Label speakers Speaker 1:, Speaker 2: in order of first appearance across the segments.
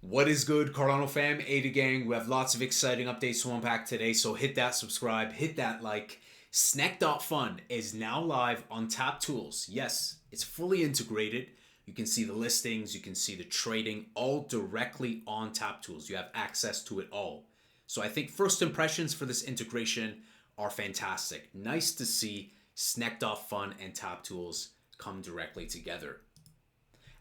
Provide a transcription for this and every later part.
Speaker 1: What is good, Cardano fam, Ada gang? We have lots of exciting updates to unpack today, so hit that subscribe, hit that like. Snack.fun is now live on Tap Tools. Yes, it's fully integrated. You can see the listings, you can see the trading, all directly on Tap Tools. You have access to it all. So I think first impressions for this integration are fantastic. Nice to see Snack.fun and Tap Tools come directly together.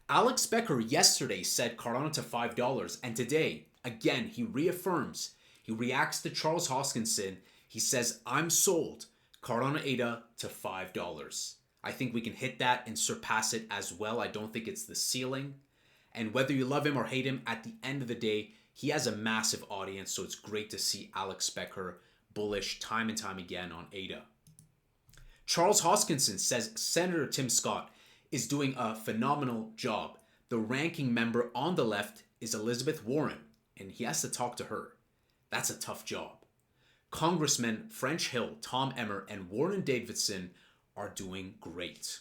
Speaker 1: Alex Becker yesterday said Cardano to $5, and today, again, he reaffirms. He reacts to Charles Hoskinson. He says, I'm sold Cardano ADA to $5. I think we can hit that and surpass it as well. I don't think it's the ceiling. And whether you love him or hate him, at the end of the day, he has a massive audience, so it's great to see Alex Becker bullish time and time again on ADA. Charles Hoskinson says Senator Tim Scott is doing a phenomenal job. The ranking member on the left is Elizabeth Warren, and he has to talk to her. That's a tough job. Congressmen French Hill, Tom Emmer, and Warren Davidson are doing great.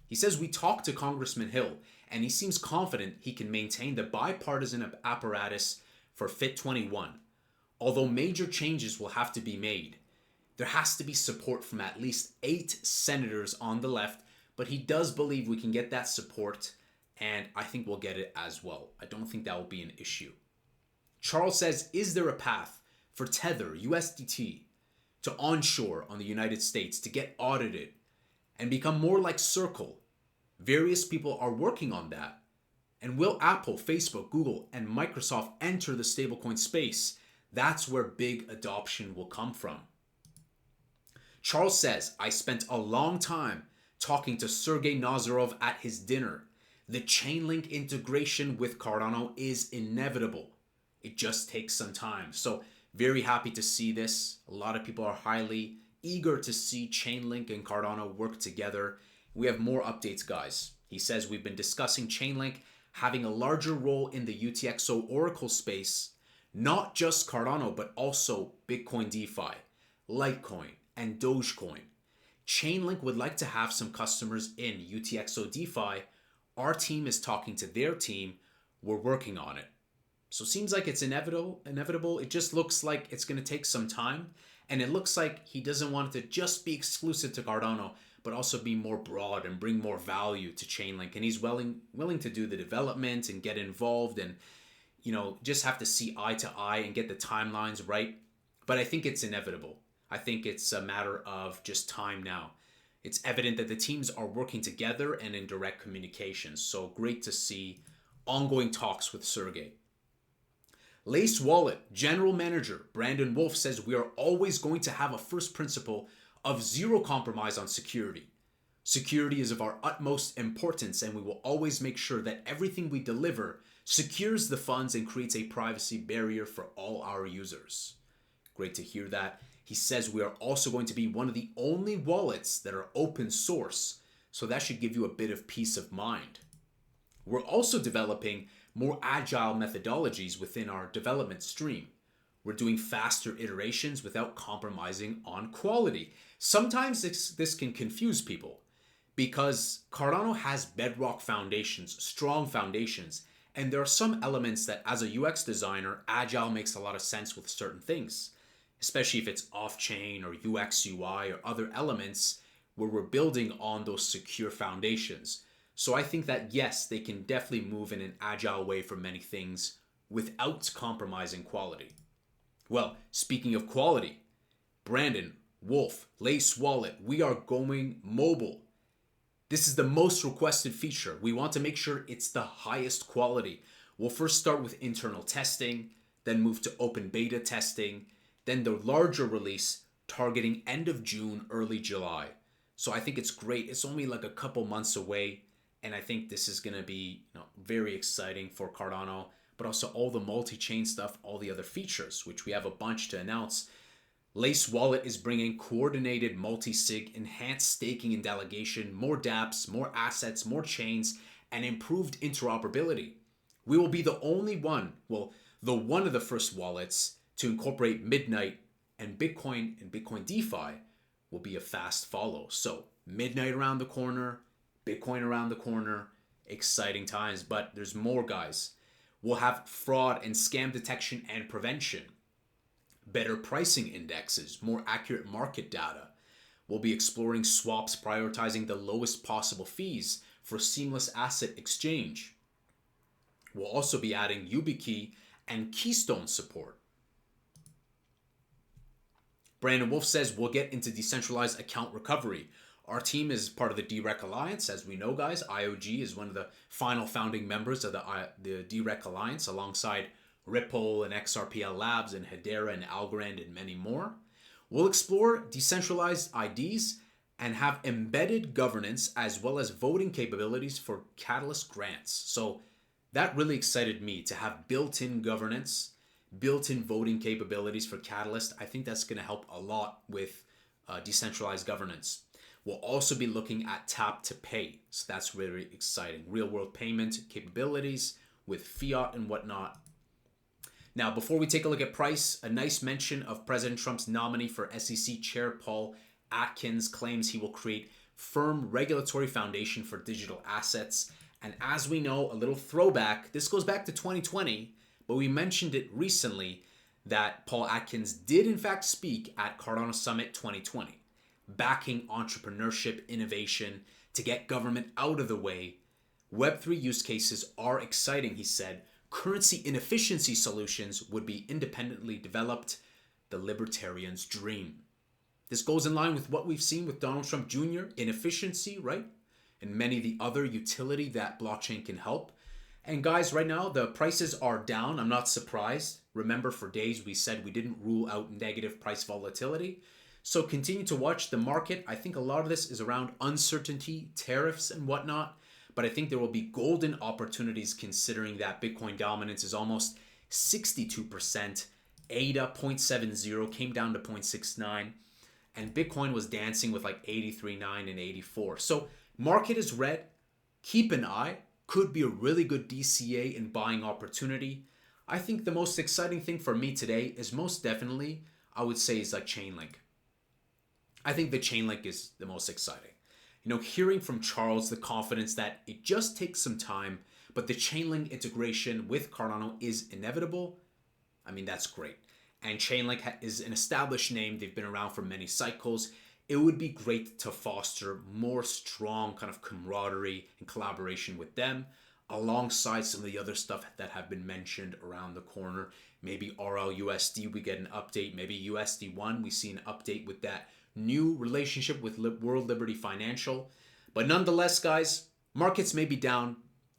Speaker 1: He says we talked to Congressman Hill, and he seems confident he can maintain the bipartisan apparatus for Fit 21. Although major changes will have to be made, there has to be support from at least 8 senators on the left, but he does believe we can get that support, and I think we'll get it as well. I don't think that will be an issue. Charles says, is there a path for Tether, USDT, to onshore on the United States to get audited and become more like Circle? Various people are working on that. And will Apple, Facebook, Google, and Microsoft enter the stablecoin space? That's where big adoption will come from. Charles says, I spent a long time talking to Sergey Nazarov at his dinner. The Chainlink integration with Cardano is inevitable. It just takes some time. So very happy to see this. A lot of people are highly eager to see Chainlink and Cardano work together. We have more updates, guys. He says we've been discussing Chainlink having a larger role in the UTXO Oracle space, not just Cardano, but also Bitcoin DeFi, Litecoin, and Dogecoin. Chainlink would like to have some customers in UTXO DeFi. Our team is talking to their team. We're working on it. So it seems like it's inevitable. It just looks like it's going to take some time. And it looks like he doesn't want it to just be exclusive to Cardano, but also be more broad and bring more value to Chainlink. And he's willing to do the development and get involved and, just have to see eye to eye and get the timelines right. But I think it's inevitable. I think it's a matter of just time now. It's evident that the teams are working together and in direct communication. So great to see ongoing talks with Sergey. Lace Wallet General Manager Brandon Wolf says we are always going to have a first principle of zero compromise on security. Security is of our utmost importance, and we will always make sure that everything we deliver secures the funds and creates a privacy barrier for all our users. Great to hear that. He says we are also going to be one of the only wallets that are open source, so that should give you a bit of peace of mind. We're also developing more agile methodologies within our development stream. We're doing faster iterations without compromising on quality. Sometimes this can confuse people because Cardano has bedrock foundations, strong foundations, and there are some elements that as a UX designer, agile makes a lot of sense with certain things, especially if it's off-chain or UX, UI, or other elements where we're building on those secure foundations. So I think that yes, they can definitely move in an agile way for many things without compromising quality. Well, speaking of quality, Brandon, Wolf, Lace Wallet, we are going mobile. This is the most requested feature. We want to make sure it's the highest quality. We'll first start with internal testing, then move to open beta testing, then the larger release targeting end of June, early July. So I think it's great. It's only like a couple months away. And I think this is going to be very exciting for Cardano, but also all the multi-chain stuff, all the other features, which we have a bunch to announce. Lace Wallet is bringing coordinated multi-sig, enhanced staking and delegation, more dApps, more assets, more chains, and improved interoperability. We will be the only one, one of the first wallets to incorporate Midnight, and Bitcoin DeFi will be a fast follow. So Midnight around the corner, Bitcoin around the corner, exciting times, but there's more, guys. We'll have fraud and scam detection and prevention, better pricing indexes, more accurate market data. We'll be exploring swaps, prioritizing the lowest possible fees for seamless asset exchange. We'll also be adding YubiKey and Keystone support. Brandon Wolf says we'll get into decentralized account recovery. Our team is part of the DREC Alliance. As we know, guys, IOG is one of the final founding members of the DREC Alliance, alongside Ripple and XRPL Labs and Hedera and Algorand and many more. We'll explore decentralized IDs and have embedded governance as well as voting capabilities for Catalyst grants. So that really excited me to have built-in governance, built-in voting capabilities for Catalyst. I think that's going to help a lot with decentralized governance. We'll also be looking at tap to pay. So that's really exciting. Real world payment capabilities with fiat and whatnot. Now, before we take a look at price, a nice mention of President Trump's nominee for SEC Chair Paul Atkins claims he will create firm regulatory foundation for digital assets. And as we know, a little throwback, this goes back to 2020, but we mentioned it recently that Paul Atkins did in fact speak at Cardano Summit 2020, backing entrepreneurship, innovation to get government out of the way. Web3 use cases are exciting, he said. Currency inefficiency solutions would be independently developed, the libertarian's dream. This goes in line with what we've seen with Donald Trump Jr., inefficiency, right? And many of the other utility that blockchain can help. And guys, right now, the prices are down. I'm not surprised. Remember, for days we said we didn't rule out negative price volatility. So continue to watch the market. I think a lot of this is around uncertainty, tariffs, and whatnot. But I think there will be golden opportunities considering that Bitcoin dominance is almost 62%. ADA 0.70 came down to 0.69. And Bitcoin was dancing with like 83.9 and 84. So market is red. Keep an eye. Could be a really good DCA and buying opportunity. I think the most exciting thing for me today is most definitely, I would say, is like Chainlink. I think the Chainlink is the most exciting. You know, hearing from Charles the confidence that it just takes some time, but the Chainlink integration with Cardano is inevitable. I mean, that's great. And Chainlink is an established name. They've been around for many cycles. It would be great to foster more strong kind of camaraderie and collaboration with them alongside some of the other stuff that have been mentioned around the corner. Maybe RLUSD, we get an update. Maybe USD1, we see an update with that new relationship with World Liberty Financial. But nonetheless, guys, markets may be down,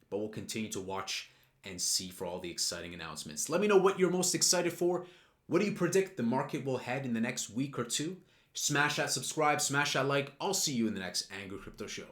Speaker 1: but we'll continue to watch and see for all the exciting announcements. Let me know what you're most excited for. What do you predict the market will head in the next week or two? Smash that subscribe, smash that like. I'll see you in the next Angry Crypto Show.